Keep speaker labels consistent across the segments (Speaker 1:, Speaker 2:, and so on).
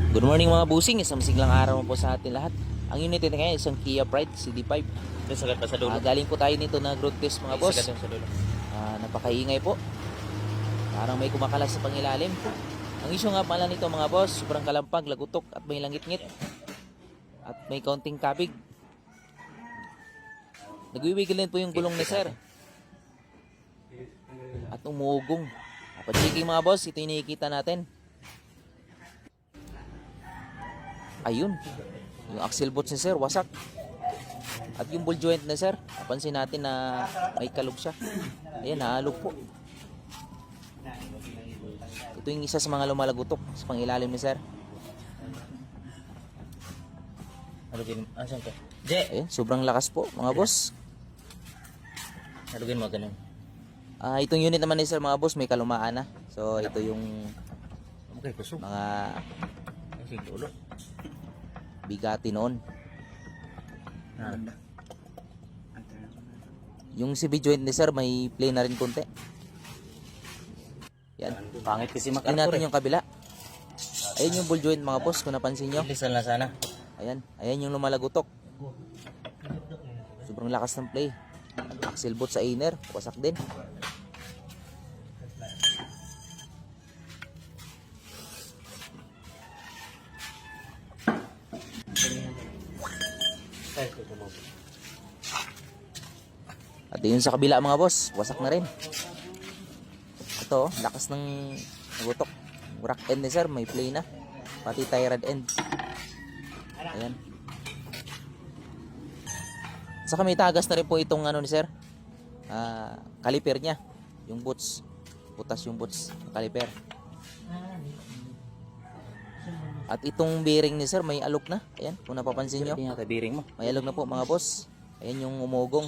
Speaker 1: Good morning mga busing, isang masiglang araw po sa atin lahat. Ang unit natin ngayon isang Kia Pride CD5.
Speaker 2: May sagat pa sa dulo.
Speaker 1: Galing po tayo nito na road test mga boss.
Speaker 2: Sagat sa dulo.
Speaker 1: Napakaingay po. Parang may kumakalas sa pangilalim. Ang issue nga pala nito mga boss, sobrang kalampag, lagutok at may langit-ngit. At may kaunting kabig. Nagwiwigil din po yung gulong ni sir. At umuugong. Pag-checking mga boss, ito yung nakikita natin. Ayun, yung axle bolt ni sir wasak. At yung ball joint na sir, napansin natin na may kalog siya. Ayan, naalog po. Ito yung isa sa mga lumalagutok sa pangilalim ni sir.
Speaker 2: Halugin. Saan ka? Je!
Speaker 1: Ayan, sobrang lakas po mga boss.
Speaker 2: Halugin mo ganun.
Speaker 1: Itong unit naman ni sir mga boss may kalumaan na. So ito yung
Speaker 2: Okay, kusog.
Speaker 1: mga
Speaker 2: Kasi dulo.
Speaker 1: bigati noon.
Speaker 2: Ah.
Speaker 1: Yung CV joint ni sir may play na rin konti. Yan.
Speaker 2: Pangit kasi
Speaker 1: Tingnan
Speaker 2: makarapor
Speaker 1: natin yung kabila. Ayan yung ball joint mga boss kung napansin nyo.
Speaker 2: Ilisan lang sana.
Speaker 1: Ayan yung lumalagutok. Sobrang lakas ng play. Axle bolt sa inner, wasak din. At yun sa kabila mga boss, wasak na rin. Ito, lakas ng nagutok. Rack end ni sir, may play na. Pati tie rod end. Ayan. Saka may tagas na rin po itong ano ni sir. Caliper niya. Yung boots. Butas yung boots ng caliper. At itong bearing ni sir may alok na. Ayan, kung napapansin nyo.
Speaker 2: Tingnan tabiring mo.
Speaker 1: May alok na po mga boss. Ayan yung umugong.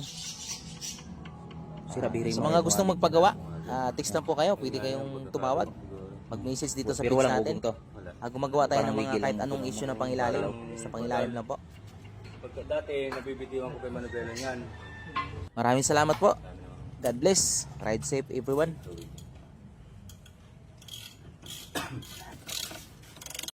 Speaker 2: Sira biring
Speaker 1: Sa
Speaker 2: mo.
Speaker 1: mga gustong magpagawa, text lang po kayo. Pwede kayong tumawag. Mag-message dito sa
Speaker 2: Pero
Speaker 1: page
Speaker 2: walang
Speaker 1: natin.
Speaker 2: bubong to.
Speaker 1: Gumagawa tayo ng
Speaker 2: Parang
Speaker 1: mga
Speaker 2: wigil
Speaker 1: kahit
Speaker 2: lang.
Speaker 1: anong issue na pangilalim. Sa pangilalim lang po.
Speaker 3: Pagka dati, nabibitiwan ko kay Manubela niyan.
Speaker 1: Maraming salamat po. God bless. Ride safe everyone.